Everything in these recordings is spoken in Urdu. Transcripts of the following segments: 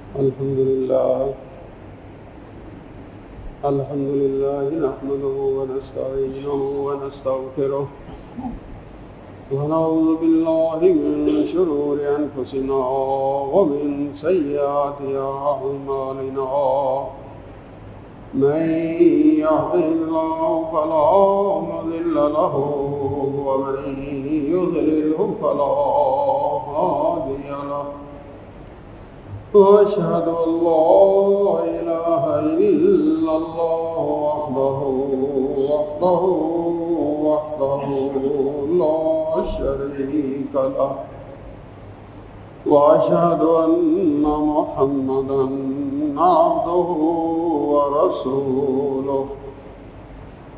الحمد لله نحمده ونستعينه ونستغفره ونعوذ بالله من شرور أنفسنا ومن سيئات أعمالنا من يهده الله فلا مضل له ومن يضلله فلا هادي له وأشهد أن لا إله إلا الله وحده لا شريك له وأشهد أن محمدا عبده ورسوله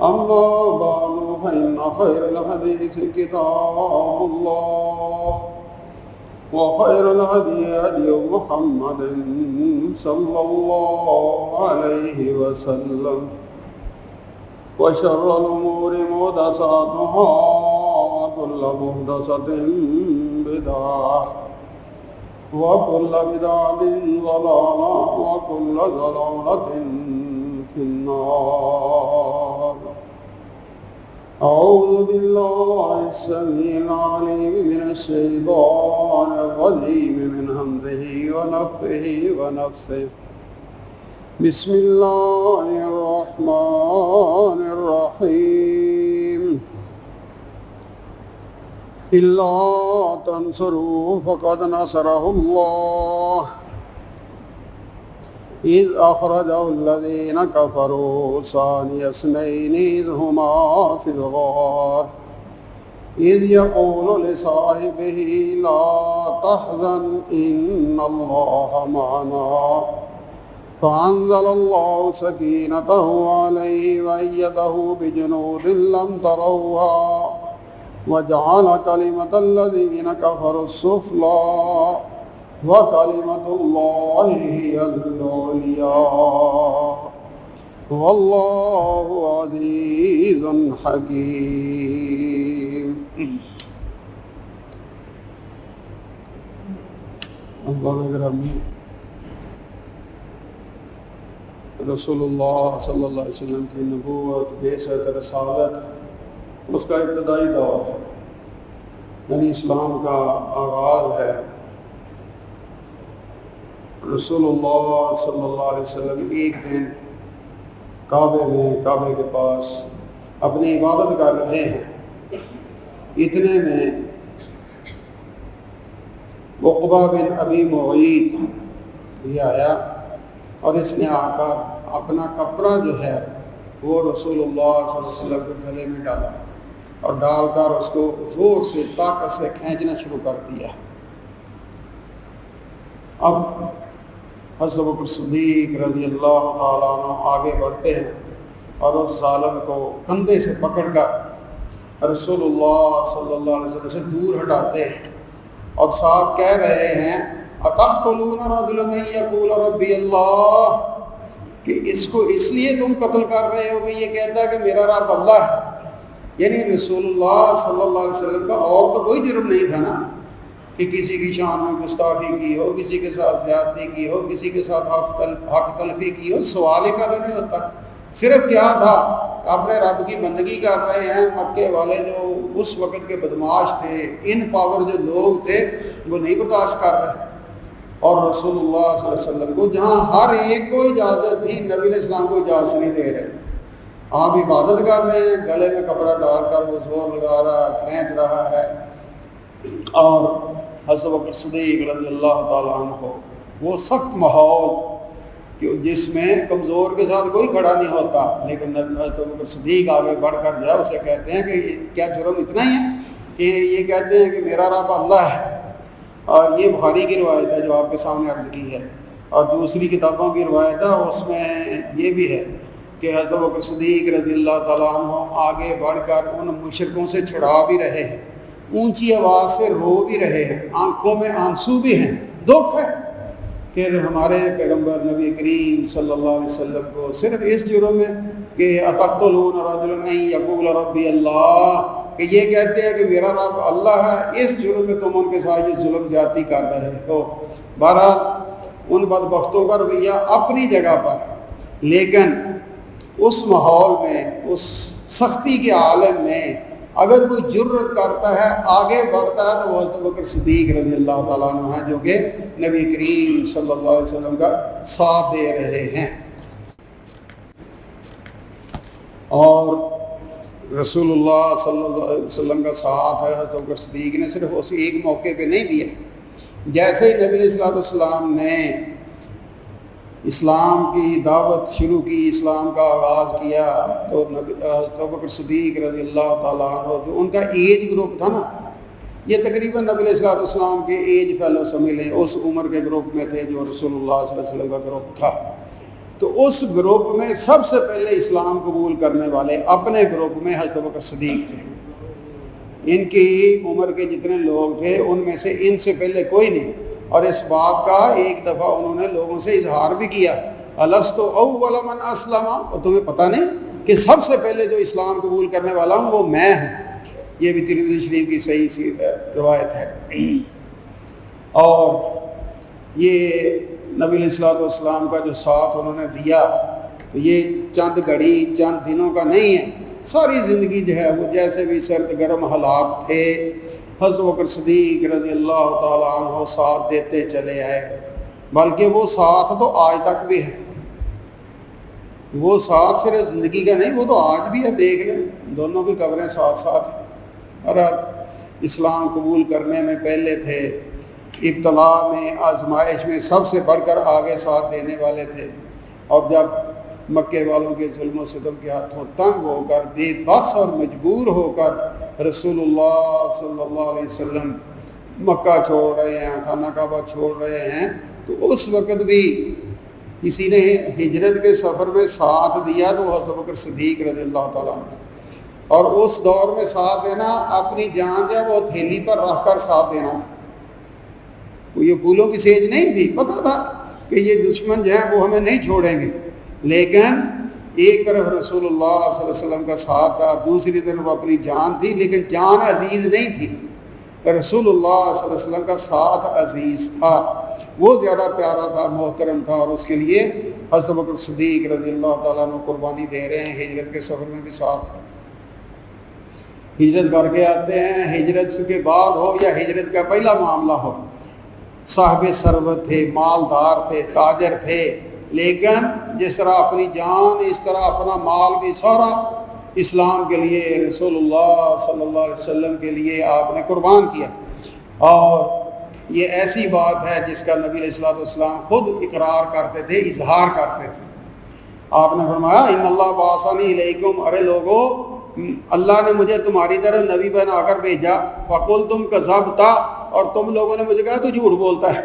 أما بعد فإن خير الحديث كتاب الله وخير الهدي هدي محمد صلى الله عليه وسلم وشر الأمور محدثاتها وكل محدثة بدعة وكل بدعة ضلالة وكل ضلالة في النار. أعوذ بالله السميع العليم من الشيطان الرجيم من همزه ونفخه ونفثه. بسم الله الرحمن الرحيم. إلا تنصروا فقد نصره الله إذ أخرجه الذين كفروا ثاني اثنين إذ هما في الغار إذ يقول لصاحبه لا تحزن إن الله معنا فأنزل الله سكينته عليه وأيده بجنود لم تروها وجعل كلمة الذين كفروا السفلى وكلمة الله هي العليا والله عزيز حكيم. رسول اللہ صلی اللہ علیہ وسلم کی نبوت، بعثت، رسالت، اس کا ابتدائی دور ہے، یعنی اسلام کا آغاز ہے. رسول اللہ صلی اللہ علیہ وسلم ایک دن کعبے کے پاس اپنی عبادت کر رہے ہیں. اتنے میں عقبہ بن ابی معیط یہ آیا اور اس نے آ کر اپنا کپڑا جو ہے وہ رسول اللہ صلی اللہ علیہ وسلم کے گلے میں ڈالا اور ڈال کر اس کو زور سے طاقت سے کھینچنا شروع کر دیا. اب حضرت بکر صدیق رضی اللہ تعالیٰ عنہ آگے بڑھتے ہیں اور اس ظالم کو کندھے سے پکڑ کر رسول اللہ صلی اللہ علیہ وسلم سے دور ہٹاتے ہیں اور ساتھ کہہ رہے ہیں اتقتلون رجلا ان یقول ربی اللہ، کہ اس کو اس لیے تم قتل کر رہے ہو کہ یہ کہتا ہے کہ میرا رب اللہ ہے. یعنی رسول اللہ صلی اللہ علیہ وسلم کا اور تو کوئی جرم نہیں تھا نا کہ کسی کی شان میں گستاخی کی ہو، کسی کے ساتھ زیادتی کی ہو، کسی کے ساتھ حق تلفی کی ہو. سوال ہی پیدا نہیں ہوتا. صرف کیا تھا، اپنے رب کی بندگی کر رہے ہیں. مکے والے جو اس وقت کے بدماش تھے، ان پاور جو لوگ تھے، وہ نہیں برداشت کر رہے. اور رسول اللہ صلی اللہ علیہ وسلم کو جہاں ہر ایک کو اجازت تھی، نبی علیہ السلام کو اجازت نہیں دے رہے. آپ عبادت کر رہے ہیں، گلے میں کپڑا ڈال کر وہ زور لگا رہا، کھینچ رہا ہے. اور حضرت بکر صدیق رضی اللہ تعالیٰ عنہ وہ سخت ماحول کہ جس میں کمزور کے ساتھ کوئی کھڑا نہیں ہوتا، لیکن حضرت بکر صدیق آگے بڑھ کر جو ہے اسے کہتے ہیں کہ کیا جرم اتنا ہی ہے کہ یہ کہتے ہیں کہ میرا رب اللہ ہے. اور یہ بخاری کی روایت ہے جو آپ کے سامنے عرض کی ہے، اور دوسری کتابوں کی روایت ہے اس میں یہ بھی ہے کہ حضرت بکر صدیق رضی اللہ تعالیٰ عنہ آگے بڑھ کر ان مشرکوں سے چھڑا بھی رہے ہیں، اونچی آواز سے رو بھی رہے ہیں، آنکھوں میں آنسو بھی ہیں. دکھ ہے کہ ہمارے پیغمبر نبی کریم صلی اللہ علیہ وسلم کو صرف اس جرم میں کہ اتقتلون رجلا ان یقول ربی اللہ، کہ یہ کہتے ہیں کہ میرا رب اللہ ہے، اس جرم میں تم ان کے ساتھ یہ ظلم زیادتی کر رہے ہو. بہرحال ان بدبختوں کا رویہ اپنی جگہ پر، لیکن اس ماحول میں، اس سختی کے عالم میں اگر کوئی جرت کرتا ہے، آگے بڑھتا ہے، تو وہ حضرت بکر صدیق رضی اللہ تعالیٰ عنہ ہیں، جو کہ نبی کریم صلی اللہ علیہ وسلم کا ساتھ دے رہے ہیں۔ اور رسول اللہ صلی اللہ علیہ وسلم کا ساتھ ہے حضرت بکر صدیق نے صرف اس ایک موقع پہ نہیں دیا۔ جیسے ہی نبی علیہ السلام نے اسلام کی دعوت شروع کی، اسلام کا آغاز کیا، تو حضرت بکر صدیق رضی اللہ تعالیٰ عنہ، جو ان کا ایج گروپ تھا نا، یہ تقریباً نبی علیہ السلام کے ایج فیلو سمجھ لیں، اس عمر کے گروپ میں تھے جو رسول اللہ صلی اللہ علیہ وسلم کا گروپ تھا۔ تو اس گروپ میں سب سے پہلے اسلام قبول کرنے والے اپنے گروپ میں حضرت بکر صدیق تھے۔ ان کی عمر کے جتنے لوگ تھے ان میں سے ان سے پہلے کوئی نہیں، اور اس بات کا ایک دفعہ انہوں نے لوگوں سے اظہار بھی کیا، الست اول من اسلم، اور تمہیں پتہ نہیں کہ سب سے پہلے جو اسلام قبول کرنے والا ہوں وہ میں ہوں۔ یہ بھی ترمذی شریف کی صحیح سی روایت ہے۔ اور یہ نبی علیہ السلام کا جو ساتھ انہوں نے دیا، یہ چند گھڑی چند دنوں کا نہیں ہے، ساری زندگی جو ہے وہ جیسے بھی سرد گرم حالات تھے، حضرت بکر صدیق رضی اللہ تعالیٰ عنہ ساتھ دیتے چلے آئے، بلکہ وہ ساتھ تو آج تک بھی ہے۔ وہ ساتھ صرف زندگی کا نہیں، وہ تو آج بھی ہے، دیکھ لیں دونوں کی قبریں ساتھ ساتھ ہیں۔ اور اسلام قبول کرنے میں پہلے تھے، ابتلا میں، آزمائش میں سب سے بڑھ کر آگے ساتھ دینے والے تھے، اور جب مکے والوں کے ظلم و ستم کے ہاتھوں تنگ ہو کر، بے بس اور مجبور ہو کر رسول اللہ صلی اللہ علیہ وسلم مکہ چھوڑ رہے ہیں، خانہ کعبہ چھوڑ رہے ہیں، تو اس وقت بھی کسی نے ہجرت کے سفر میں ساتھ دیا تو حضرت بکر صدیق رضی اللہ تعالیٰ عنہ۔ اور اس دور میں ساتھ دینا، اپنی جان جو ہے وہ تھیلی پر رکھ کر ساتھ دینا تھا۔ یہ پھولوں کی سیج نہیں تھی، پتہ تھا کہ یہ دشمن جو ہے وہ ہمیں نہیں چھوڑیں گے، لیکن ایک طرف رسول اللہ صلی اللہ علیہ وسلم کا ساتھ تھا، دوسری طرف اپنی جان تھی، لیکن جان عزیز نہیں تھی، رسول اللہ صلی اللہ علیہ وسلم کا ساتھ عزیز تھا، وہ زیادہ پیارا تھا، محترم تھا، اور اس کے لیے حضرت بکر صدیق رضی اللہ تعالیٰ عنہ قربانی دے رہے ہیں۔ ہجرت کے سفر میں بھی ساتھ، ہجرت کر کے آتے ہیں، ہجرت کے بعد ہو یا ہجرت کا پہلا معاملہ ہو، صاحب ثروت تھے، مالدار تھے، تاجر تھے، لیکن جس طرح اپنی جان اس طرح اپنا مال بھی سارا اسلام کے لیے، رسول اللہ صلی اللہ علیہ وسلم کے لیے آپ نے قربان کیا۔ اور یہ ایسی بات ہے جس کا نبی علیہ السلام خود اقرار کرتے تھے، اظہار کرتے تھے۔ آپ نے فرمایا ان اللہ بعثنی الیکم، ارے لوگو اللہ نے مجھے تمہاری طرف نبی بنا کر بھیجا، فقلتم کذبت، اور تم لوگوں نے مجھے کہا تو جھوٹ بولتا ہے،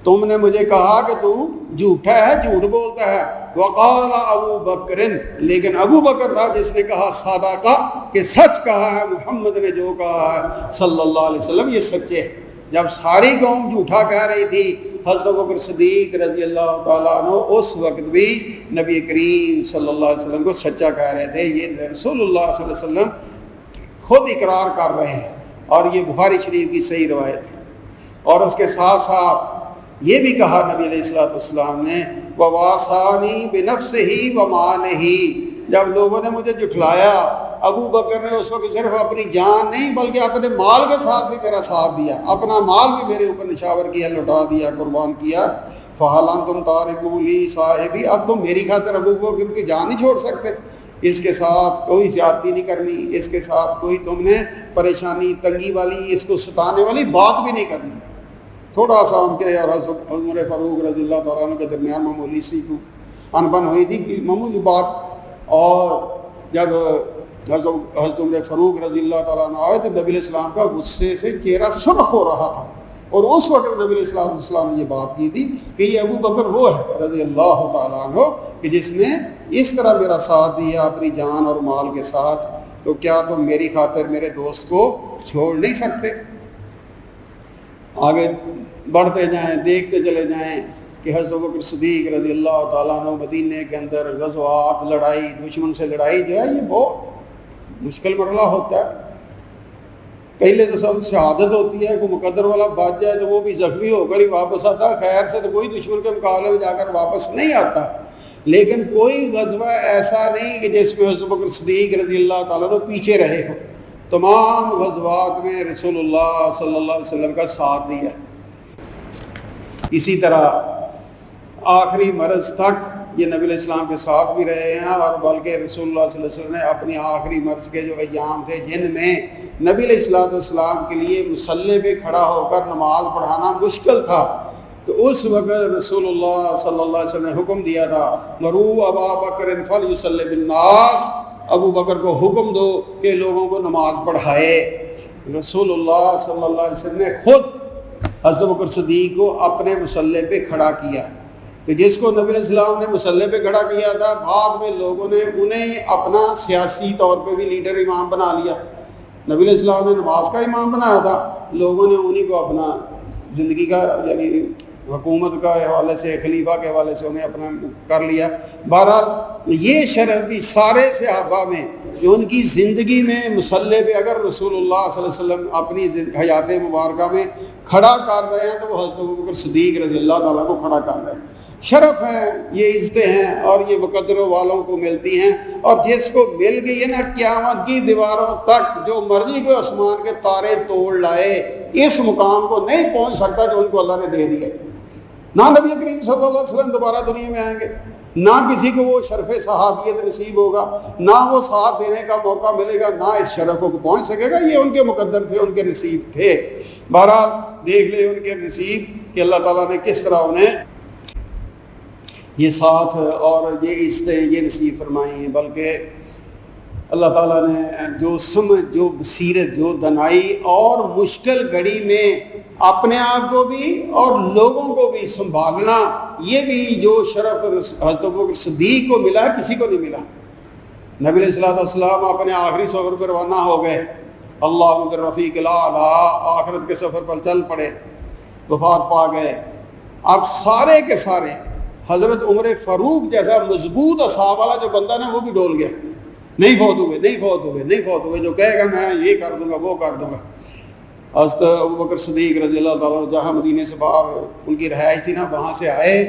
تم نے مجھے کہا کہ تو جھوٹا ہے، جھوٹ بولتا ہے۔ وقال ابو بکر، لیکن ابو بکر تھا جس نے کہا صدقہ، کہ سچ کہا ہے محمد نے جو کہا ہے صلی اللہ علیہ وسلم، یہ سچے ہے۔ جب ساری قوم جھوٹا کہہ رہی تھی، حضرت بکر صدیق رضی اللہ تعالیٰ عنہ اس وقت بھی نبی کریم صلی اللہ علیہ وسلم کو سچا کہہ رہے تھے۔ یہ رسول اللہ صلی اللہ علیہ وسلم خود اقرار کر رہے ہیں، اور یہ بخاری شریف کی صحیح روایت ہے۔ اور اس کے ساتھ ساتھ یہ بھی کہا نبی علیہ السلام نے وَوَاصَانِي بِنَفْسِهِ وَمَالِهِ، جب لوگوں نے مجھے جھٹلایا، ابو بکر نے اس وقت صرف اپنی جان نہیں بلکہ اپنے مال کے ساتھ بھی میرا ساتھ دیا، اپنا مال بھی میرے اوپر نشاور کیا، لوٹا دیا، قربان کیا۔ فَهَلْ أَنْتُمْ تَارِكُونَ لِي صَاحِبِي، اب تم میری خاطر ابو بکر کی جان نہیں چھوڑ سکتے، اس کے ساتھ کوئی زیادتی نہیں کرنی، اس کے ساتھ کوئی تم نے پریشانی تنگی والی، اس کو ستانے والی بات بھی نہیں کرنی۔ تھوڑا سا ان کے اور حضرت عمر فاروق رضی اللہ تعالیٰ عنہ کے درمیان معمولی سی انبن ہوئی تھی کہ معمولی بات، اور جب حضرت عمر فاروق رضی اللہ تعالیٰ عنہ آئے تو نبی علیہ السلام کا غصے سے چہرہ سرخ ہو رہا تھا، اور اس وقت نبی علیہ السلام نے یہ بات کی تھی کہ یہ ابو بکر وہ ہے رضی اللہ تعالیٰ عنہ کہ جس نے اس طرح میرا ساتھ دیا اپنی جان اور مال کے ساتھ، تو کیا تم میری خاطر میرے دوست کو چھوڑ نہیں سکتے؟ آگے بڑھتے جائیں، دیکھتے چلے جائیں کہ حضرت بکر صدیق رضی اللہ تعالیٰ عنہ مدینے کے اندر غزوات، لڑائی، دشمن سے لڑائی جو ہے یہ بہت مشکل مرحلہ ہوتا ہے۔ پہلے تو سب شہادت ہوتی ہے، کوئی مقدر والا بچ جائے تو وہ بھی زخمی ہو کر ہی واپس آتا، خیر سے تو کوئی دشمن کے مقابلے میں جا کر واپس نہیں آتا، لیکن کوئی غزوہ ایسا نہیں کہ جس میں حضرت بکر صدیق رضی اللہ تعالیٰ عنہ پیچھے رہے ہو، تمام غزوات میں رسول اللہ صلی اللہ علیہ وسلم کا ساتھ دیا۔ اسی طرح آخری مرض تک یہ نبی علیہ السلام کے ساتھ بھی رہے ہیں، اور بلکہ رسول اللہ صلی اللہ علیہ وسلم نے اپنی آخری مرض کے جو ایام تھے جن میں نبی علیہ السلام کے لیے مصلی پہ کھڑا ہو کر نماز پڑھانا مشکل تھا، تو اس وقت رسول اللہ صلی اللہ علیہ وسلم نے حکم دیا تھا، مرو ابا بکر فلیصلی بالناس، ابو بکر کو حکم دو کہ لوگوں کو نماز پڑھائے۔ رسول اللہ صلی اللہ علیہ وسلم نے خود حضرت بکر صدیق کو اپنے مصلی پہ کھڑا کیا، کہ جس کو نبی علیہ السلام نے مصلی پہ کھڑا کیا تھا، بعد میں لوگوں نے انہیں اپنا سیاسی طور پہ بھی لیڈر امام بنا لیا۔ نبی علیہ السلام نے نماز کا امام بنایا تھا، لوگوں نے انہیں کو اپنا زندگی کا یعنی حکومت کا حوالے سے، خلیفہ کے حوالے سے انہیں اپنا کر لیا۔ بہرحال یہ شرف بھی سارے صحابہ میں کہ ان کی زندگی میں مصلی پہ اگر رسول اللہ صلی اللہ علیہ وسلم اپنی حیات مبارکہ میں کھڑا کر رہے ہیں تو وہ حضرت ابوبکر صدیق رضی اللہ تعالیٰ کو کھڑا کر رہے ہیں۔ شرف ہیں، یہ عزتیں ہیں اور یہ مقدروں والوں کو ملتی ہیں، اور جس کو مل گئی ہے نا قیامت کی دیواروں تک جو مرضی کو آسمان کے تارے توڑ لائے اس مقام کو نہیں پہنچ سکتا جو ان کو اللہ نے دے دیا۔ نہ نبی کریم صلی اللہ علیہ وسلم دوبارہ دنیا میں آئیں گے، نہ کسی کو وہ شرف صحابیت نصیب ہوگا، نہ وہ ساتھ دینے کا موقع ملے گا، نہ اس شرف کو پہنچ سکے گا۔ یہ ان کے مقدر تھے، ان کے نصیب تھے۔ بہرحال دیکھ لیں ان کے نصیب کہ اللہ تعالیٰ نے کس طرح انہیں یہ ساتھ اور یہ عزتیں یہ نصیب فرمائی ہیں۔ بلکہ اللہ تعالیٰ نے جو سمجھ، جو بصیرت، جو دانائی اور مشکل گھڑی میں اپنے آپ کو بھی اور لوگوں کو بھی سنبھالنا، یہ بھی جو شرف حضرت ابوبکر صدیق کو ملا کسی کو نہیں ملا۔ نبی علیہ السلام اپنے آخری سفر پر روانہ ہو گئے، اللہ بالرفیق الاعلیٰ، آخرت کے سفر پر چل پڑے، وفات پا گئے۔ اب سارے کے سارے حضرت عمر فاروق جیسا مضبوط اصحاب والا جو بندہ نا وہ بھی ڈول گیا، نہیں فوت ہوئے، جو کہے گا میں یہ کر دوں گا وہ کر دوں گا۔ حضرت ابوبکر صدیق رضی اللہ تعالیٰ جہاں مدینے سے باہر ان کی رہائش تھی نا، وہاں سے آئے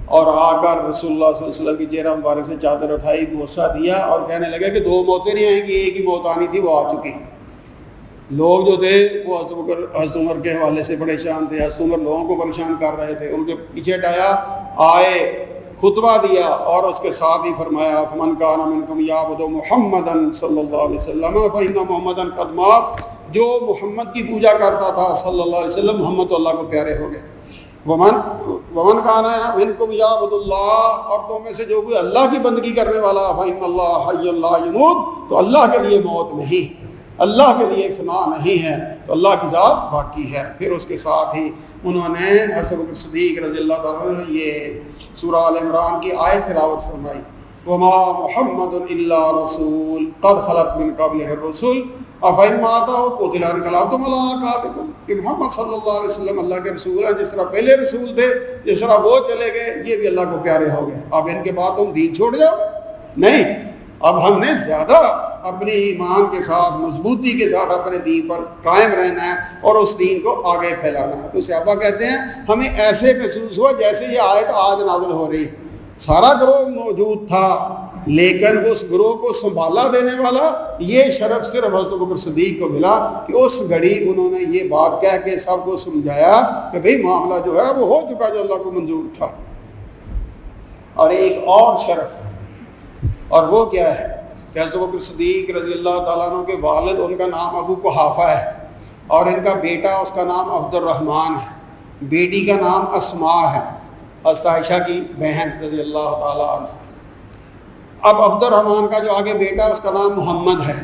اور آ کر رسول اللہ صلی اللہ علیہ وسلم کی چہرہ مبارک سے چادر اٹھائی، بوسہ دیا اور کہنے لگے کہ دو موتیں نہیں آئیں گی، ایک ہی موت آنی تھی، وہ آ چکی۔ لوگ جو تھے وہ حضرت عمر کے حوالے سے پریشان تھے، حضرت عمر لوگوں کو پریشان کر رہے تھے، ان کے پیچھے ہٹایا، آئے، خطبہ دیا اور اس کے ساتھ ہی فرمایا فمن کان منکم یعبد محمدا صلی اللہ علیہ وسلم فإن محمدا قد مات، جو محمد کی پوجا کرتا تھا صلی اللہ علیہ وسلم، محمد تو اللہ کو پیارے ہو گئے۔ ومن کان منکم یعبد اللہ، اور تم میں سے جو کوئی اللہ کی بندگی کرنے والا، فإن اللہ حی لا یموت، تو اللہ کے لیے موت نہیں، اللہ کے لیے فنا نہیں ہے، تو اللہ کی ذات باقی ہے۔ پھر اس کے ساتھ ہی انہوں نے حضرت ابوبکر صدیق رضی اللہ تعالیٰ عنہ یہ سورہ آل عمران کی آیت تلاوت فرمائی، وما محمد الا رسول قد خلت من قبلہ الرسل افإن مات أو قتل انقلبتم على أعقابكم، کہ محمد صلی اللہ علیہ وسلم اللہ کے رسول ہیں، جس طرح پہلے رسول تھے، جس طرح وہ چلے گئے، یہ بھی اللہ کو پیارے ہو گئے۔ اب ان کے بعد تم دین چھوڑ جاؤ؟ نہیں، اب ہم نے زیادہ اپنے ایمان کے ساتھ، مضبوطی کے ساتھ اپنے دین پر قائم رہنا ہے اور اس دین کو آگے پھیلانا ہے۔ تو صحابہ کہتے ہیں ہمیں ایسے محسوس ہوا جیسے یہ آیت آج نازل ہو رہی ہے، سارا گروہ موجود تھا لیکن اس گروہ کو سنبھالا دینے والا یہ شرف صرف حضرت ابوبکر صدیق کو ملا کہ اس گھڑی انہوں نے یہ بات کہہ کے سب کو سمجھایا کہ بھئی معاملہ جو ہے وہ ہو چکا جو اللہ کو منظور تھا۔ اور ایک اور شرف، اور وہ کیا ہے کہ حضرت ابوبکر صدیق رضی اللہ تعالیٰ عنہ کے والد، ان کا نام ابو قحافہ ہے اور ان کا بیٹا اس کا نام عبد الرحمن ہے، بیٹی کا نام اسماء ہے، حضرت عائشہ کی بہن رضی اللہ تعالیٰ عنہ۔ اب عبد الرحمن کا جو آگے بیٹا اس کا نام محمد ہے،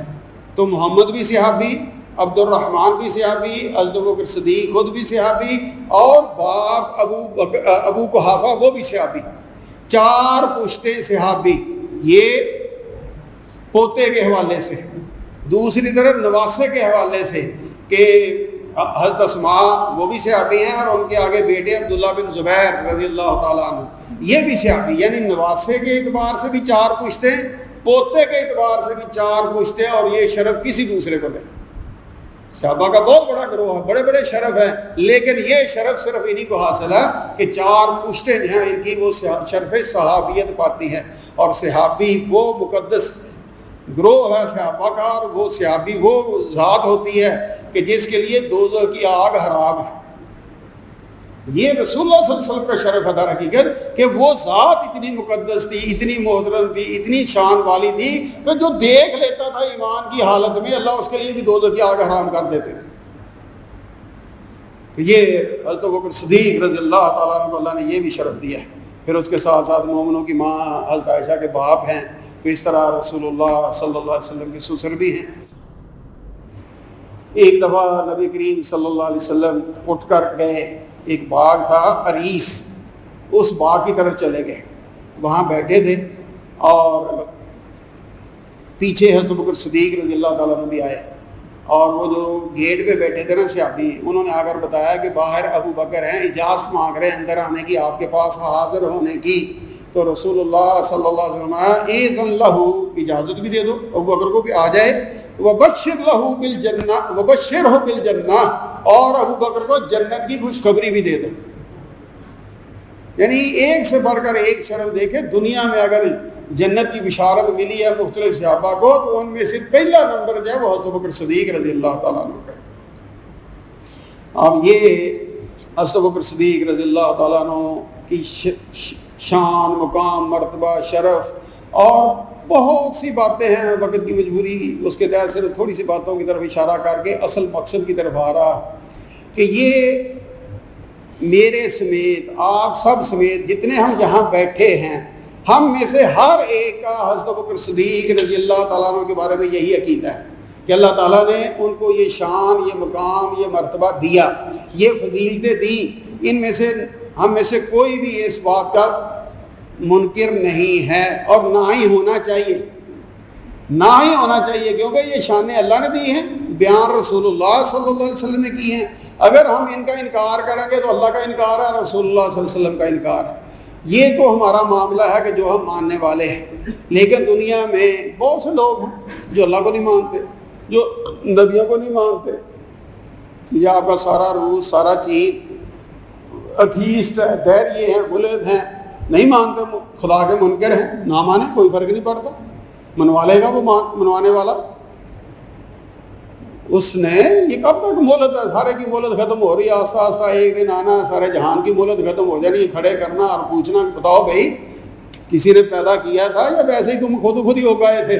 تو محمد بھی صحابی، عبد الرحمن بھی صحابی، حضرت ابوبکر صدیق خود بھی صحابی، اور باپ ابو قحافہ وہ بھی صحابی، چار پشتے صحابی، یہ پوتے کے حوالے سے، دوسری طرف نواسے کے حوالے سے کہ حضرت اسماء وہ بھی صحابی ہیں، اور ان کے آگے بیٹے عبداللہ بن زبیر رضی اللہ تعالیٰ عنہ یہ بھی صحابی، یعنی نواسے کے اعتبار سے بھی چار پشتے، پوتے کے اعتبار سے بھی چار پشتے، اور یہ شرف کسی دوسرے کو نہیں، صحابہ کا بہت بڑا گروہ ہے، بڑے بڑے شرف ہیں، لیکن یہ شرف صرف انہی کو حاصل ہے کہ 4 پشتیں جو ہیں ان کی وہ شرف صحابیت پاتی ہیں، اور صحابی وہ مقدس گروہ ہے صحابہ کا، اور وہ صحابی وہ ذات ہوتی ہے کہ جس کے لیے دوزخ کی آگ حرام ہے۔ یہ رسول اللہ صلی اللہ علیہ وسلم کا شرف ادا حقیقت کہ وہ ذات اتنی مقدس تھی، اتنی محترم تھی، اتنی شان والی تھی کہ جو دیکھ لیتا تھا ایمان کی حالت میں اللہ اس کے لیے بھی دوزخ کی آگ حرام کر دیتے تھے۔ یہ حضرت ابوبکر صدیق رضی اللہ تعالیٰ عنہ کو اللہ نے یہ بھی شرف دیا ہے۔ پھر اس کے ساتھ ساتھ مومنوں کی ماں حضرت عائشہ کے باپ ہیں، تو اس طرح رسول اللہ صلی اللہ علیہ وسلم کے سسر بھی ہیں۔ ایک دفعہ نبی کریم صلی اللہ علیہ وسلم اٹھ کر گئے، ایک باغ تھا عریس، اس باغ کی طرف چلے گئے، وہاں بیٹھے تھے، اور پیچھے حضرت ابوبکر صدیق رضی اللہ تعالیٰ عنہ بھی آئے، اور وہ جو گیٹ پہ بیٹھے تھے نا صحابی، انہوں نے آ کر بتایا کہ باہر ابو بکر ہیں، اجازت مانگ رہے ہیں اندر آنے کی، آپ کے پاس حاضر ہونے کی۔ تو رسول اللہ صلی اللہ علیہ وسلم اذن لہ، اجازت بھی دے دو ابو بکر کو بھی آ جائے، وبشر لہ بالجنہ، وبشرہ بالجنہ، اور ابو بکر کو جنت کی خوشخبری بھی دے دو۔ یعنی ایک سے بڑھ کر ایک شرف دیکھے، دنیا میں اگر جنت کی بشارت ملی ہے مختلف صحابہ کو، تو ان میں سے پہلا نمبر جو ہے وہ حضرت ابوبکر صدیق رضی اللہ تعالیٰ عنہ کا۔ اب یہ حضرت ابوبکر صدیق رضی اللہ تعالیٰ عنہ کی شان، مقام، مرتبہ، شرف، اور بہت سی باتیں ہیں، وقت کی مجبوری اس کے تحت صرف تھوڑی سی باتوں کی طرف اشارہ کر کے اصل مقصد کی طرف آ رہا کہ یہ میرے سمیت، آپ سب سمیت جتنے ہم یہاں بیٹھے ہیں، ہم میں سے ہر ایک کا حضرت ابوبکر صدیق رضی اللہ تعالیٰ عنہ کے بارے میں یہی عقیدہ ہے کہ اللہ تعالیٰ نے ان کو یہ شان، یہ مقام، یہ مرتبہ دیا، یہ فضیلتیں دیں، ان میں سے ہم میں سے کوئی بھی اس بات کا منکر نہیں ہے، اور نہ ہی ہونا چاہیے، نہ ہی ہونا چاہیے، کیونکہ یہ شانیں اللہ نے دی ہیں، بیان رسول اللہ صلی اللہ علیہ وسلم نے کی ہیں۔ اگر ہم ان کا انکار کریں گے تو اللہ کا انکار ہے، رسول اللہ صلی اللہ علیہ وسلم کا انکار ہے۔ یہ تو ہمارا معاملہ ہے کہ جو ہم ماننے والے ہیں، لیکن دنیا میں بہت سے لوگ ہیں جو اللہ کو نہیں مانتے، جو نبیوں کو نہیں مانتے، یا آپ کا سارا روس، سارا چین اتھیسٹ ہے، دہریے ہیں، ملحد ہیں، نہیں مانتے، خدا کے منکر ہیں، نہ مانے کوئی فرق نہیں پڑتا، منوا لے گا وہ منوانے والا۔ اس نے یہ کب تک مہلت ہے، سارے کی مہلت ختم ہو رہی ہے، آہستہ آہستہ ایک دن آنا سارے جہان کی مہلت ختم ہو جانی، کھڑے کرنا اور پوچھنا بتاؤ بھائی کسی نے پیدا کیا تھا یا ویسے ہی تم خود ہی ہو گئے تھے،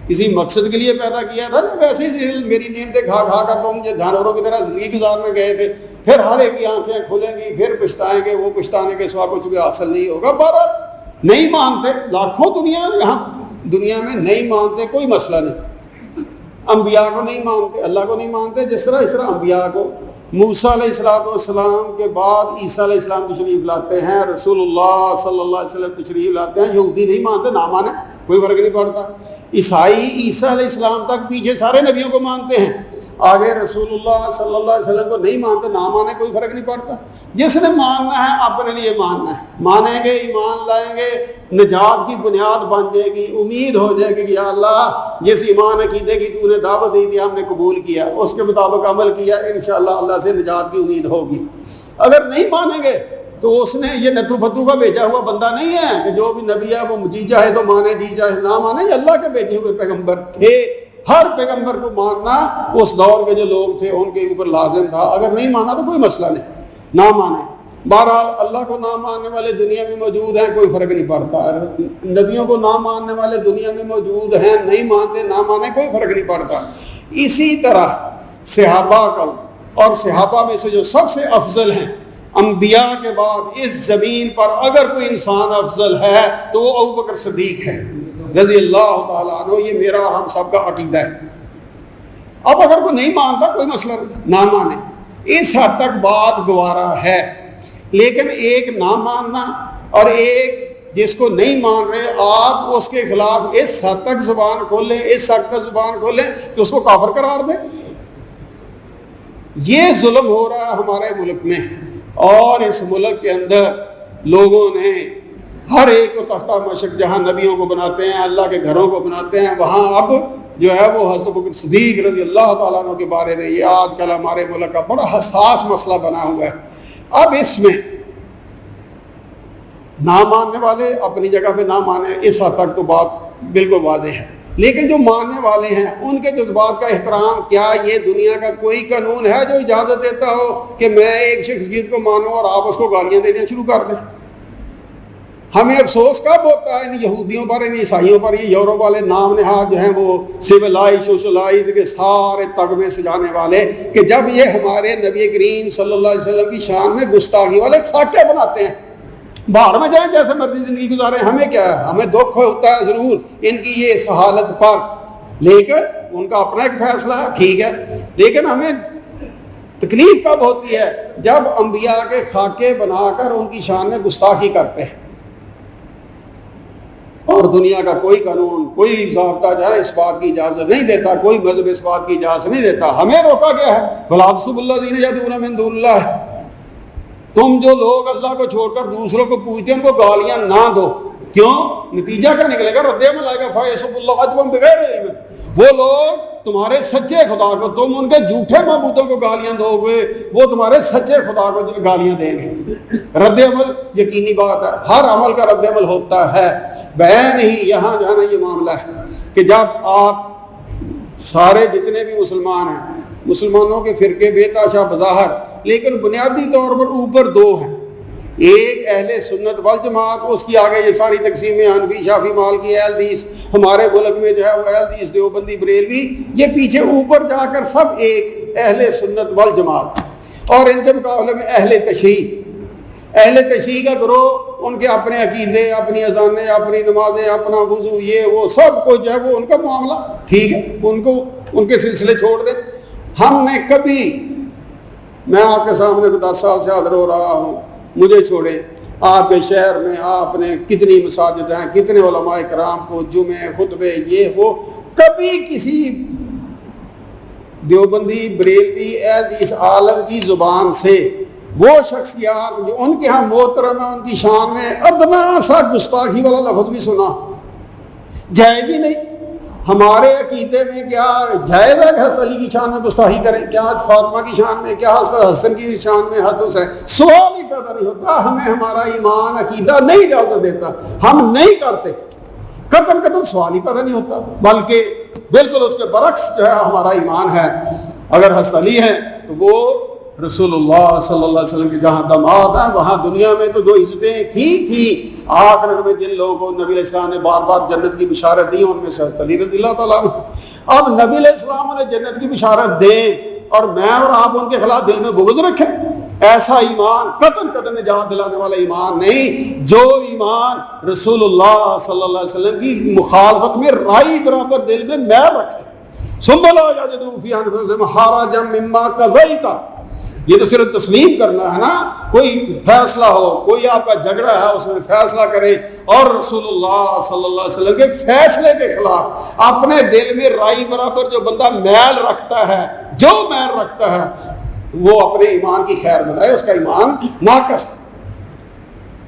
کسی مقصد کے لیے پیدا کیا تھا یا ویسے ہی میری نعمتیں کھا کھا کر تم جانوروں کی طرح زندگی گزارنے گئے تھے۔ پھر ہر ایک کی آنکھیں کھلیں گی، پھر پچھتائیں گے، وہ پچھتانے کے سوا کچھ بھی حاصل نہیں ہوگا۔ بہرحال نہیں مانتے، لاکھوں دنیا میں نہیں مانتے، کوئی مسئلہ نہیں، انبیاء کو نہیں مانتے، اللہ کو نہیں مانتے، جس طرح انبیاء کو موسیٰ علیہ السلام کے بعد عیسیٰ علیہ السلام تشریف لاتے ہیں، رسول اللہ صلی اللہ علیہ وسلم تشریف لاتے ہیں، یہودی نہیں مانتے، نہ مانے کوئی فرق نہیں پڑتا، عیسائی عیسیٰ علیہ السلام تک پیچھے سارے نبیوں کو مانتے ہیں، آگے رسول اللہ صلی اللہ علیہ وسلم کو نہیں مانتے، نہ مانے کوئی فرق نہیں پڑتا۔ جس نے ماننا ہے اپنے لیے ماننا ہے، مانیں گے، ایمان لائیں گے، نجات کی بنیاد بن جائے گی، امید ہو جائے گی کہ یا اللہ جس ایمان عقیدے کی تو نے دعوت دی تھی ہم نے قبول کیا، اس کے مطابق عمل کیا، انشاءاللہ اللہ سے نجات کی امید ہوگی۔ اگر نہیں مانیں گے تو اس نے یہ نتو پھتو کا بھیجا ہوا بندہ نہیں ہے کہ جو بھی نبی ہے وہ جی چاہے تو مانے، جی چاہے نہ مانے، یہ اللہ کے بھیجے ہوئے پیغمبر تھے، ہر پیغمبر کو ماننا اس دور کے جو لوگ تھے ان کے اوپر لازم تھا، اگر نہیں مانا تو کوئی مسئلہ نہیں، نہ مانے۔ بہرحال اللہ کو نہ ماننے والے دنیا میں موجود ہیں، کوئی فرق نہیں پڑتا، نبیوں کو نہ ماننے والے دنیا میں موجود ہیں، نہیں مانتے، نہ مانے کوئی فرق نہیں پڑتا۔ اسی طرح صحابہ کا، اور صحابہ میں سے جو سب سے افضل ہیں انبیاء کے بعد اس زمین پر اگر کوئی انسان افضل ہے تو وہ ابوبکر صدیق ہے رضی اللہ تعالیٰ عنہ، یہ میرا اور ہم سب کا عقیدہ ہے۔ اب اگر کوئی نہیں مانتا کوئی مسئلہ نہیں، نہ مانے، اس حد تک بات گوارا ہے، لیکن ایک نہ ماننا اور ایک جس کو نہیں مان رہے آپ اس کے خلاف اس حد تک زبان کھولیں، اس حد تک زبان کھولیں کہ اس کو کافر قرار دیں، یہ ظلم ہو رہا ہے ہمارے ملک میں۔ اور اس ملک کے اندر لوگوں نے ہر ایک کو تختہ مشق، جہاں نبیوں کو بناتے ہیں، اللہ کے گھروں کو بناتے ہیں، وہاں اب جو ہے وہ حضرت ابوبکر صدیق رضی اللہ تعالیٰ عنہ کے بارے میں، یہ آج کل ہمارے ملک کا بڑا حساس مسئلہ بنا ہوا ہے۔ اب اس میں نہ ماننے والے اپنی جگہ پہ نہ مانے، اس حد تک تو بات بالکل واضح ہے، لیکن جو ماننے والے ہیں ان کے جذبات کا احترام، کیا یہ دنیا کا کوئی قانون ہے جو اجازت دیتا ہو کہ میں ایک شخصیت کو مانوں اور آپ اس کو گالیاں دینا شروع کر دیں؟ ہمیں افسوس کب ہوتا ہے ان یہودیوں پر، ان عیسائیوں پر، یہ یورپ والے نام نہاد جو ہیں وہ سویلائز سوشلائز کے سارے تگمے سجانے والے، کہ جب یہ ہمارے نبی کریم صلی اللہ علیہ وسلم کی شان میں گستاخی والے خاکے بناتے ہیں، باہر میں جائیں جیسے مرضی زندگی گزاریں، ہمیں کیا ہے؟ ہمیں دکھ ہوتا ہے ضرور ان کی یہ اس حالت پر، لیکن ان کا اپنا ایک فیصلہ ہے، ٹھیک ہے، لیکن ہمیں تکلیف کب ہوتی ہے؟ جب انبیاء کے خاکے بنا کر ان کی شان میں گستاخی کرتے ہیں، اور دنیا کا کوئی قانون، کوئی ضابطہ جو ہے اس بات کی اجازت نہیں دیتا، کوئی مذہب اس بات کی اجازت نہیں دیتا۔ ہمیں روکا گیا ہے، بَلْ تَسُبُّوا الَّذِينَ يَدْعُونَ مِن دُونِ اللَّهِ، تم جو لوگ اللہ کو چھوڑ کر دوسروں کو پوجتے ہیں ان کو گالیاں نہ دو۔ کیوں؟ نتیجہ کیا نکلے گا؟ رد عمل آئے گا، فَيَسُبُّوا اللَّهَ عَدْوًا بِغَيْرِ عِلْمٍ۔ وہ لوگ تمہارے سچے خدا کو، تم ان کے جھوٹے معبودوں کو گالیاں دو گے، وہ تمہارے سچے خدا کو گالیاں دیں گے۔ رد عمل یقینی بات ہے، ہر عمل کا رد عمل ہوتا ہے، بہن ہی یہاں جو ہے نا یہ معاملہ ہے کہ جب آپ سارے جتنے بھی مسلمان ہیں، مسلمانوں کے فرقے بے تحاشا بظاہر، لیکن بنیادی طور پر اوپر دو ہیں، ایک اہل سنت والجماعت، اس کی آگے یہ ساری تقسیمیں حنفی شافعی مالکی اہل حدیث، ہمارے ملک میں جو ہے وہ اہل حدیث دیوبندی بریلوی، یہ پیچھے اوپر جا کر سب ایک اہل سنت والجماعت، اور ان کے مقابلے میں اہل تشیع کا گروہ، ان کے اپنے عقیدے، اپنی اذانیں، اپنی نمازیں، اپنا وضو، یہ وہ سب کچھ جو ہے وہ ان کا معاملہ، ٹھیک ہے، ان کے سلسلے چھوڑ دیں۔ ہم نے کبھی، میں آپ کے سامنے 10 سال سے حاضر ہو رہا ہوں، مجھے چھوڑیں، آپ کے شہر میں آپ نے کتنی مساجد ہیں، کتنے علماء کرام کو جمعے خطبے یہ وہ، کبھی کسی دیوبندی بریلوی اہل حدیث عالم کی زبان سے وہ شخصیات جو ان کے ہاں محترم ہیں، ان کی شان میں ادنا سا گستاخی والا لفظ بھی سنا؟ جائز ہی نہیں۔ ہمارے عقیدے میں کیا جائز ہے کہ حضرت علی کی شان میں گستاخی کریں؟ کیا فاطمہ کی شان میں، کیا حضرت حسن کی شان میں، حضرت حسین؟ سوال ہی پیدا نہیں ہوتا، ہمیں ہمارا ایمان عقیدہ نہیں اجازت دیتا، ہم نہیں کرتے، قطعاً سوال ہی پیدا نہیں ہوتا، بلکہ بالکل اس کے برعکس جو ہے ہمارا ایمان ہے۔ اگر حضرت علی ہیں تو وہ رسول اللہ صلی اللہ علیہ وسلم کے جہاں داماد ہیں، وہاں دنیا میں تو جو عزتیں تھیں آخر میں جن لوگوں کو نبی علیہ السلام نے بار بار جنت کی بشارت دی، ان میں سے حضرت علی رضی اللہ تعالیٰ عنہ۔ اب نبی علیہ السلام نے جنت کی بشارت دیں اور میں اور آپ ان کے خلاف دل میں بغض رکھیں، ایسا ایمان قطعاً نجات دلانے والا ایمان نہیں۔ جو ایمان رسول اللہ صلی اللہ علیہ وسلم کی مخالفت میں رائی برابر دل میں میل رکھے، ثم لا یجدوا فی انفسہم حرجا مما قضیت، یہ تو صرف تسلیم کرنا ہے نا، کوئی فیصلہ ہو، کوئی آپ کا جھگڑا ہے اس میں فیصلہ کرے، اور رسول اللہ صلی اللہ علیہ وسلم کے فیصلے کے خلاف اپنے دل میں رائی برابر جو بندہ میل رکھتا ہے، جو میل رکھتا ہے، وہ اپنے ایمان کی خیر بنائے، اس کا ایمان ناقص۔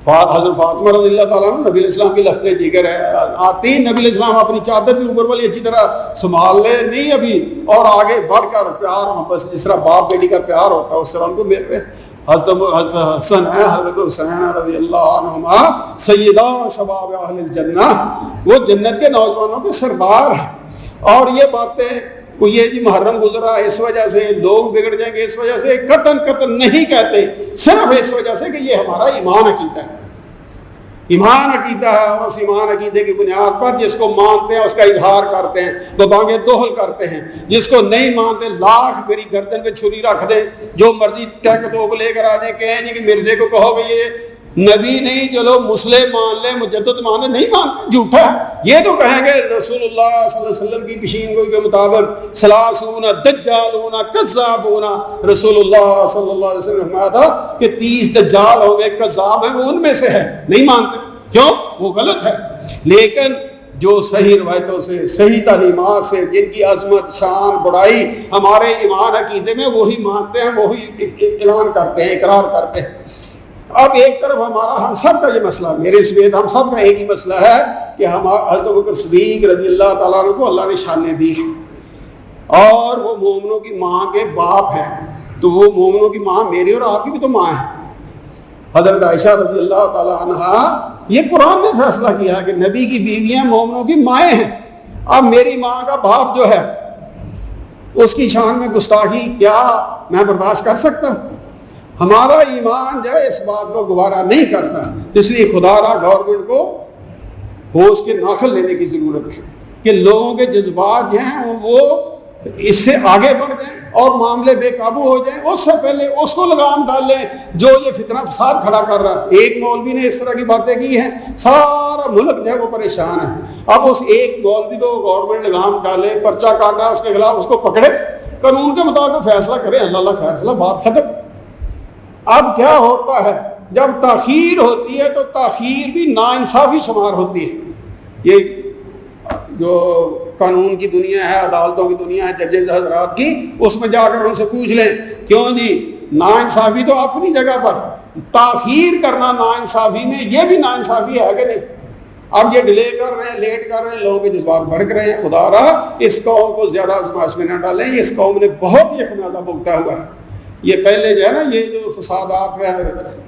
حضرت فاطمہ رضی اللہ تعالیٰ عنہ نبی علیہ السلام کی لخت جگر ہے، آتی نبی علیہ السلام اپنی چادر بھی اوپر والی اچھی طرح سنبھال لے نہیں ابھی، اور آگے بڑھ کر پیار محبت جس طرح باپ بیٹی کا پیار ہوتا ہے اس طرح ان کو میرے حضرت حسن ہے، حضرت حسین رضی اللہ عنہما سیدہ شباب اہل الجنہ، وہ جنت کے نوجوانوں کے سردار ہیں۔ اور یہ باتیں یہ جی محرم گزرا اس وجہ سے لوگ بگڑ جائیں گے، اس وجہ سے قطعاً نہیں کہتے، صرف اس وجہ سے کہ یہ ہمارا ایمان عقیدہ ہے، ایمان عقیدہ ہے، اور اس ایمان عقیدے کی بنیاد پر جس کو مانتے ہیں اس کا اظہار کرتے ہیں، ببانگے دوہل کرتے ہیں، جس کو نہیں مانتے لاکھ میری گردن پہ چھری رکھ دیں، جو مرضی ٹیک توپ لے کر آ جائیں، کہیں جی کہ مرزے کو کہو کہ یہ نبی نہیں، چلو مسلم مان لیں، مجدد مان لیں، نہیں مانتے، جھوٹا ہے۔ یہ تو کہیں گے رسول اللہ صلی اللہ علیہ وسلم کی پیشین گوئی کے مطابق ثلاثون دجالون کذابون، رسول اللہ صلی اللہ علیہ وسلم نے فرمایا تھا کہ 30 دجال ہوں گے، کذاب ہیں، وہ ان میں سے ہے، نہیں مانتے، کیوں؟ وہ غلط ہے۔ لیکن جو صحیح روایتوں سے، صحیح تعلیمات سے، جن کی عظمت، شان، بڑائی ہمارے ایمان عقیدے میں وہی مانتے ہیں، وہی اعلان کرتے ہیں، اقرار کرتے ہیں۔ اب ایک طرف ہمارا ہم سب کا یہ مسئلہ، میرے سمیت ہم سب کا ایک ہی مسئلہ ہے کہ ہم حضرت ابوبکر صدیق رضی اللہ تعالیٰ عنہ کو اللہ نے شانیں دی ہیں، اور وہ مومنوں کی ماں کے باپ ہیں، تو وہ مومنوں کی ماں میری اور آپ کی بھی تو ماں ہے۔ حضرت عائشہ رضی اللہ تعالیٰ عنہ، یہ قرآن نے فیصلہ کیا کہ نبی کی بیویاں مومنوں کی مائیں ہیں۔ اب میری ماں کا باپ جو ہے اس کی شان میں گستاخی کیا میں برداشت کر سکتا ہوں؟ ہمارا ایمان جو ہے اس بات کو گوارا نہیں کرتا، اس لیے خدا را گورنمنٹ کو ہوش کے ناخن لینے کی ضرورت ہے کہ لوگوں کے جذبات جو ہیں وہ اس سے آگے بڑھ جائیں اور معاملے بے قابو ہو جائیں، اس سے پہلے اس کو لگام ڈال لیں جو یہ فتنہ فساد کھڑا کر رہا ہے۔ ایک مولوی نے اس طرح کی باتیں کی ہیں، سارا ملک جو ہے وہ پریشان ہے۔ اب اس ایک مولوی کو گورنمنٹ لگام ڈالے، پرچہ کاٹا اس کے خلاف، اس کو پکڑے، قانون کے مطابق فیصلہ کرے، اللہ فیصلہ، بات ختم۔ اب کیا ہوتا ہے جب تاخیر ہوتی ہے تو تاخیر بھی ناانصافی شمار ہوتی ہے۔ یہ جو قانون کی دنیا ہے، عدالتوں کی دنیا ہے، ججز حضرات کی، اس میں جا کر ان سے پوچھ لیں کیوں جی ناانصافی تو اپنی جگہ پر، تاخیر کرنا ناانصافی میں یہ بھی ناانصافی ہے کہ نہیں؟ اب یہ ڈیلے کر رہے ہیں، لیٹ کر رہے ہیں، لوگوں کے جذبات بھڑک رہے ہیں۔ خدا را اس قوم کو زیادہ آزمائش میں نہ ڈالیں، اس قوم نے بہت یہ خمیازہ بھگتا ہوا ہے۔ یہ پہلے جو ہے نا یہ جو فسادات ہیں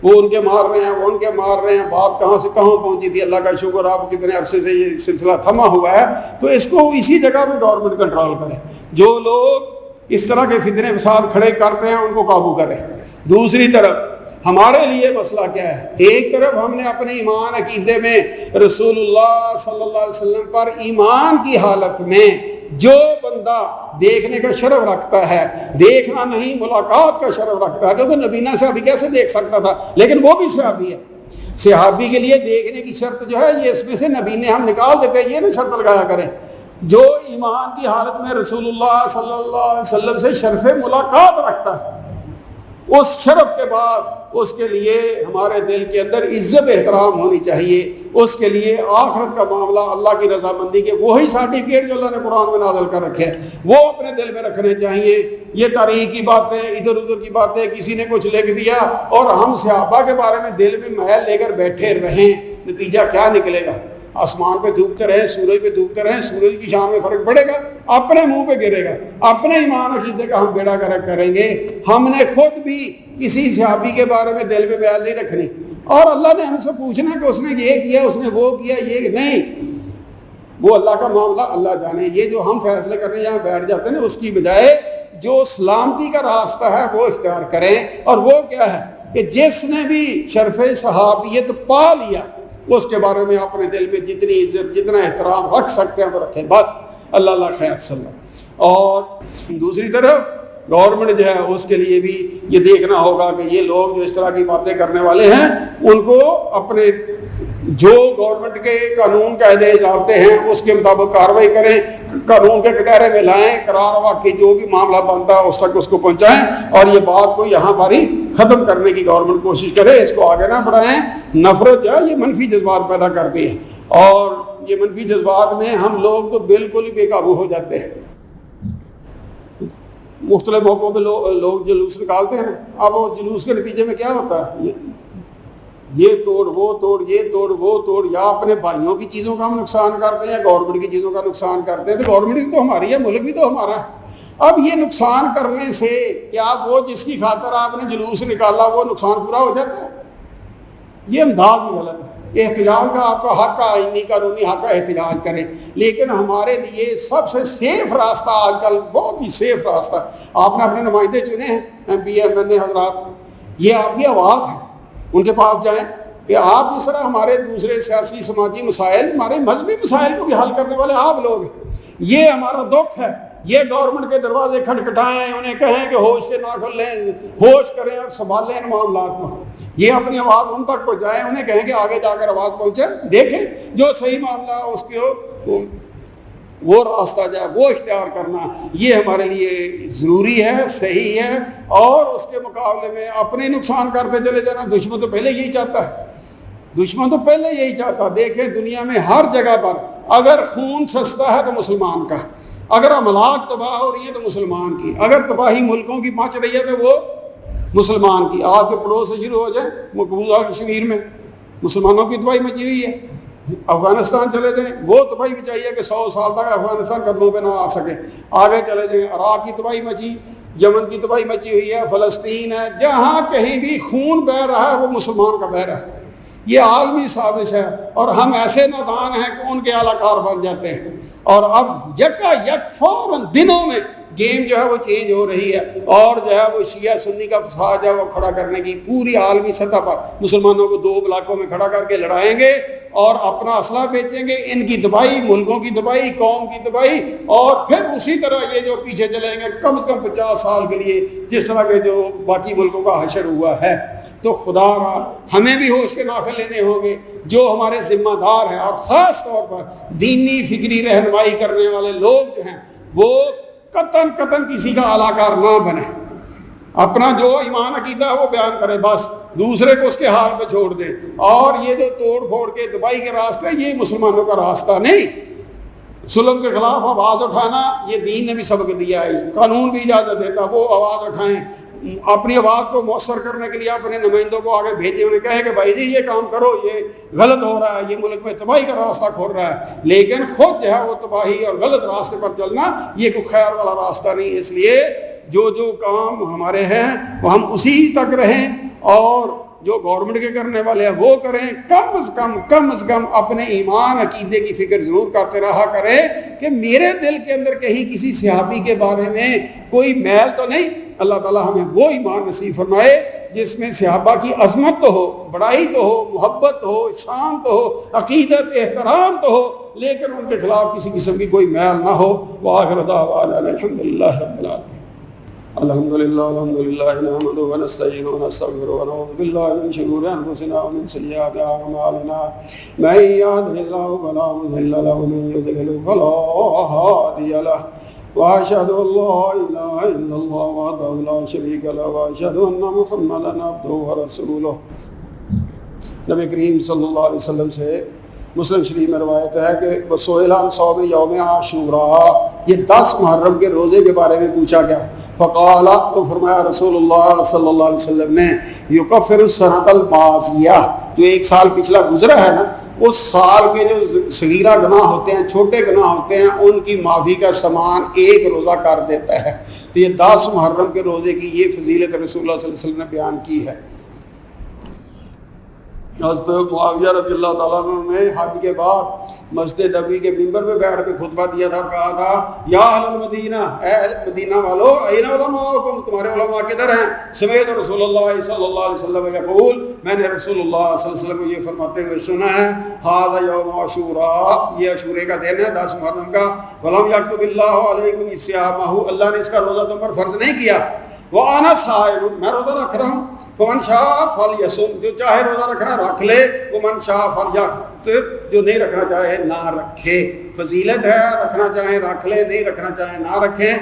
وہ ان کے مار رہے ہیں، وہ ان کے مار رہے ہیں، بات کہاں سے کہاں پہنچی تھی، اللہ کا شکر آپ کتنے عرصے سے یہ سلسلہ تھما ہوا ہے، تو اس کو اسی جگہ پہ گورنمنٹ کنٹرول کرے، جو لوگ اس طرح کے فتنے فساد کھڑے کرتے ہیں ان کو قابو کرے۔ دوسری طرف ہمارے لیے مسئلہ کیا ہے؟ ایک طرف ہم نے اپنے ایمان عقیدے میں رسول اللہ صلی اللہ علیہ وسلم پر ایمان کی حالت میں جو بندہ دیکھنے کا شرف رکھتا ہے، دیکھنا نہیں ملاقات کا شرف رکھتا ہے، کیونکہ نبینا صحابی کیسے دیکھ سکتا تھا، لیکن وہ بھی صحابی ہے۔ صحابی کے لیے دیکھنے کی شرط جو ہے یہ اس میں سے نبی نے ہم نکال دیتے ہیں، یہ نہ شرط لگایا کریں۔ جو ایمان کی حالت میں رسول اللہ صلی اللہ علیہ وسلم سے شرف ملاقات رکھتا ہے، اس شرف کے بعد اس کے لیے ہمارے دل کے اندر عزت احترام ہونی چاہیے، اس کے لیے آخرت کا معاملہ، اللہ کی رضامندی کے وہی سرٹیفکیٹ جو اللہ نے قرآن میں نازل کر رکھے ہیں وہ اپنے دل میں رکھنے چاہیے۔ یہ تاریخ کی باتیں، ادھر ادھر کی باتیں، کسی نے کچھ لکھ دیا اور ہم صحابہ کے بارے میں دل میں محل لے کر بیٹھے رہیں، نتیجہ کیا نکلے گا؟ آسمان پہ دھوپتے رہیں، سورج پہ دھوپتے رہیں، سورج کی شان میں فرق پڑے گا، اپنے منہ پہ گرے گا۔ اپنے ایمان عقیدے کا ہم بیڑا گرک کریں گے۔ ہم نے خود بھی کسی صحابی کے بارے میں دل میں بیان نہیں رکھنی، اور اللہ نے ہم سے پوچھنا کہ اس نے یہ کیا، اس نے وہ کیا، یہ نہیں، وہ اللہ کا معاملہ اللہ جانے۔ یہ جو ہم فیصلے کرنے یہاں بیٹھ جاتے ہیں اس کی بجائے جو سلامتی کا راستہ ہے وہ اختیار کریں، اور وہ کیا ہے کہ جس نے بھی شرف صحابیت پا لیا اس کے بارے میں اپنے دل میں جتنی عزت، جتنا احترام رکھ سکتے ہیں وہ رکھیں، بس اللہ خیر صلی اللہ۔ اور دوسری طرف گورنمنٹ جو ہے اس کے لیے بھی یہ دیکھنا ہوگا کہ یہ لوگ جو اس طرح کی باتیں کرنے والے ہیں ان کو اپنے جو گورنمنٹ کے قانون قاعدے ضابطے ہیں اس کے مطابق کارروائی کریں، قانون کے کٹہرے میں لائیں، قرار واقعی جو بھی معاملہ بنتا ہے اس تک اس کو پہنچائیں، اور یہ بات کو یہاں پر ہی ختم کرنے کی گورنمنٹ کوشش کرے، اس کو آگے نہ بڑھائیں۔ نفرت جو ہے یہ منفی جذبات پیدا کرتی ہے، اور یہ منفی جذبات میں ہم لوگ تو بالکل ہی بے قابو ہو جاتے ہیں۔ مختلف موقعوں پہ لوگ جلوس نکالتے ہیں، اب اس جلوس کے نتیجے میں کیا ہوتا ہے؟ یہ توڑ وہ توڑ، یہ توڑ وہ توڑ، یا اپنے بھائیوں کی چیزوں کا ہم نقصان کرتے ہیں یا گورنمنٹ کی چیزوں کا نقصان کرتے ہیں۔ تو گورنمنٹ بھی تو ہماری ہے، ملک بھی تو ہمارا ہے۔ اب یہ نقصان کرنے سے کیا وہ جس کی خاطر آپ نے جلوس نکالا وہ نقصان پورا ہو جاتا ہے؟ یہ انداز ہی غلط ہے۔ احتجاج کا آپ کا حق، آئینی قانونی حق ہے، احتجاج کریں، لیکن ہمارے لیے سب سے سیف راستہ آج کل، بہت ہی سیف راستہ، آپ نے اپنے نمائندے چنے ہیں، ایم پی ایم این اے حضرات، یہ آپ کی آواز ہے، ان کے پاس جائیں کہ آپ جس طرح ہمارے دوسرے سیاسی سماجی مسائل، ہمارے مذہبی مسائل کو بھی حل کرنے والے آپ لوگ ہیں، یہ ہمارا دکھ ہے، یہ گورنمنٹ کے دروازے کھٹکھٹائیں، انہیں کہیں کہ ہوش کے ناخن لیں، ہوش کریں اور سنبھالیں ان معاملات کو، یہ اپنی آواز ان تک پہنچائیں، انہیں کہیں کہ آگے جا کر آواز پہنچے، دیکھیں جو صحیح معاملہ ہے اس کے وہ راستہ جائے وہ اختیار کرنا، یہ ہمارے لیے ضروری ہے، صحیح ہے، اور اس کے مقابلے میں اپنے نقصان کرتے چلے جانا، دشمن تو پہلے یہی چاہتا ہے، دشمن تو پہلے یہی چاہتا ہے۔ دیکھیں دنیا میں ہر جگہ پر اگر خون سستا ہے تو مسلمان کا، اگر املاک تباہ ہو رہی ہے تو مسلمان کی، اگر تباہی ملکوں کی مچ رہی ہے تو وہ مسلمان کی آج کے پڑوس سے شروع ہو جائے مقبوضہ کشمیر میں مسلمانوں کی تباہی مچی ہوئی ہے. افغانستان چلے جائیں وہ تباہی مچائی ہے کہ 100 سال تک افغانستان قدموں پہ نہ آ سکے. آگے چلے جائیں عراق کی تباہی مچی, یمن کی تباہی مچی ہوئی ہے, فلسطین ہے, جہاں کہیں بھی خون بہہ رہا ہے وہ مسلمان کا بہہ رہا ہے. یہ عالمی سازش ہے اور ہم ایسے نادان ہیں کہ ان کے اعلی کار بن جاتے ہیں. اور اب یکا یک فوراً دنوں میں گیم جو ہے وہ چینج ہو رہی ہے اور جو ہے وہ شیعہ سنی کا فساد جو ہے وہ کھڑا کرنے کی پوری عالمی سطح پر مسلمانوں کو 2 بلاکوں میں کھڑا کر کے لڑائیں گے اور اپنا اسلحہ بیچیں گے. ان کی تباہی, ملکوں کی تباہی, قوم کی تباہی, اور پھر اسی طرح یہ جو پیچھے چلیں گے کم از کم 50 سال کے لیے جس طرح کے جو باقی ملکوں کا حشر ہوا ہے. تو خدا را ہمیں بھی ہوش کے ناخن لینے ہوں گے جو ہمارے ذمہ دار ہیں, اور خاص طور پر دینی فکری رہنمائی کرنے والے لوگ جو ہیں وہ قطن کسی کا علاقار نہ بنے. اپنا جو ایمان عقیدہ ہے وہ بیان کرے, بس دوسرے کو اس کے حال پہ چھوڑ دے. اور یہ جو توڑ پھوڑ کے دبائی کے راستے, یہ مسلمانوں کا راستہ نہیں. ظلم کے خلاف آواز اٹھانا یہ دین نے بھی سبق دیا ہے, قانون بھی اجازت دیتا, وہ آواز اٹھائیں. اپنی آواز کو مؤثر کرنے کے لیے اپنے نمائندوں کو آگے بھیجے, انہیں کہے کہ بھائی جی یہ کام کرو, یہ غلط ہو رہا ہے, یہ ملک میں تباہی کا راستہ کھول رہا ہے. لیکن خود جو ہے وہ تباہی اور غلط راستے پر چلنا یہ کوئی خیر والا راستہ نہیں. اس لیے جو کام ہمارے ہیں وہ ہم اسی تک رہیں, اور جو گورنمنٹ کے کرنے والے ہیں وہ کریں. کم از کم اپنے ایمان عقیدے کی فکر ضرور کرتے رہا کریں کہ میرے دل کے اندر کہیں کسی صحابی کے بارے میں کوئی میل تو نہیں. اللہ تعالیٰ ہمیں وہ ایمان نصیب فرمائے جس میں صحابہ کی عظمت تو ہو, بڑائی تو ہو, محبت ہو, شان تو ہو, عقیدت, احترام تو ہو, لیکن ان کے خلاف کسی قسم کی کوئی میل نہ ہو. وآخر دعوانا الحمدللہ رب العالمین. الحمدللہ نحمدہ ونستعینہ ونستغفرہ ونعوذ باللہ من شرور انفسنا ومن سیئات اعمالنا من یهدہ اللہ فلا مضل لہ ومن یضلل فلا ہادی لہ واشهد ان لا اله الا الله وحده لا شريك له واشهد ان محمدا عبده ورسوله. نبی کریم صلی اللہ علیہ وسلم سے مسلم شریف میں روایت ہے کہ سئل عن صوم یوم عاشوراء, یہ 10 محرم کے روزے کے بارے میں پوچھا گیا. فقال, تو فرمایا رسول اللہ صلی اللہ علیہ وسلم نے, یکفر السنۃ الماضیہ, جو 1 سال پچھلا گزرا ہے نا, اس سال کے جو صغیرہ گناہ ہوتے ہیں, چھوٹے گناہ ہوتے ہیں, ان کی معافی کا سامان 1 روزہ کر دیتا ہے. تو یہ 10 محرم کے روزے کی یہ فضیلت رسول اللہ صلی اللہ علیہ وسلم نے بیان کی ہے. حضرت معاویہ رضی اللہ تعالیٰ عنہ نے حج کے بعد مسجد نبوی کے ممبر پہ بیٹھ کے خطبہ دیا تھا, کہا تھا یا اہل المدینہ, اے اہل مدینہ والو, این علماءکم, تمہارے علماء کدھر ہیں؟ سمعت رسول اللہ صلی اللہ علیہ وسلم یقول, میں نے رسول اللہ صلی اللہ علیہ وسلم کو یہ فرماتے ہوئے سنا ہے, ھذا یوم عاشوراء, یہ عاشورے کا دن ہے 10 محرم کا. ولم یکتب اللہ علیکم صیامہ, اللہ نے اس کا روزہ تم پر فرض نہیں کیا. وانا صائم, میں روزہ رکھ رہا ہوں. فمن شاء فلیصم, جو چاہے روزہ رکھنا رکھ لے. ومن شاء فلیفطر, جو نہیں رکھنا چاہے نہ رکھے. فضیلت ہے, رکھنا چاہیں رکھ لے, نہیں رکھنا چاہیں نہ رکھیں.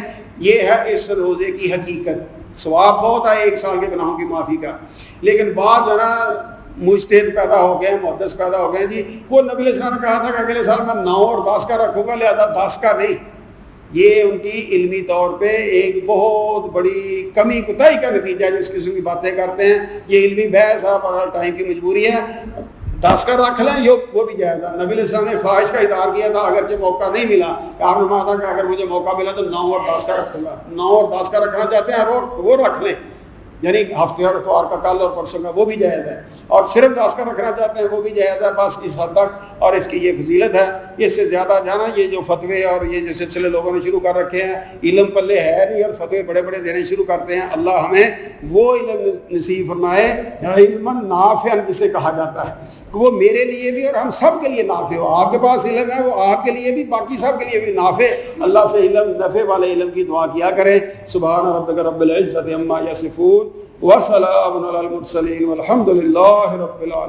یہ ہے اس روزے کی حقیقت. ثواب بہت ہے 1 سال کے گناہوں کی معافی کا. لیکن بعد جو ہے نا مجتہد پیدا ہو گئے, محدث پیدا ہو گئے, جی وہ نبی علیہ السلام نے کہا تھا کہ اگلے سال میں 9 اور 10 کا رکھوں گا, لہذا 10 کا نہیں. یہ ان کی علمی طور پہ ایک بہت بڑی کمی کوتاہی کا نتیجہ ہے. جس قسم کی باتیں کرتے ہیں, یہ علمی بحث ہے, پر ٹائم کی مجبوری ہے. 10 کا رکھ لیں, وہ بھی جائے گا. نبی علیہ السلام نے خواہش کا اظہار کیا تھا, اگرچہ موقع نہیں ملا. آپ نے کہا تھا کہ اگر مجھے موقع ملا تو 9 اور 10 کا رکھوں گا. 9 اور 10 کا رکھنا چاہتے ہیں وہ رکھ لیں, یعنی ہفتے اور اتوار کا, کل اور پرسوں کا, وہ بھی جائز ہے. اور صرف 10 کا رکھنا چاہتے ہیں وہ بھی جائز ہے, بس اس حد تک. اور اس کی یہ فضیلت ہے. اس سے زیادہ جانا, یہ جو فتوے اور یہ جو سلسلے لوگوں نے شروع کر رکھے ہیں, علم پلے ہے نہیں اور فتوے بڑے بڑے دینے شروع کرتے ہیں. اللہ ہمیں وہ علم نصیب فرمائے, علم نافع جسے کہا جاتا ہے, کہ وہ میرے لیے بھی اور ہم سب کے لیے نافع ہو. آپ کے پاس علم ہے, وہ آپ کے لیے بھی, باقی سب کے لیے بھی نافع. اللہ سے علم, نفع والے علم کی دعا کیا کریں. سبحان ربک رب العزۃ عما یصفون وسلام علی المرسلین والحمد للہ رب العالمین.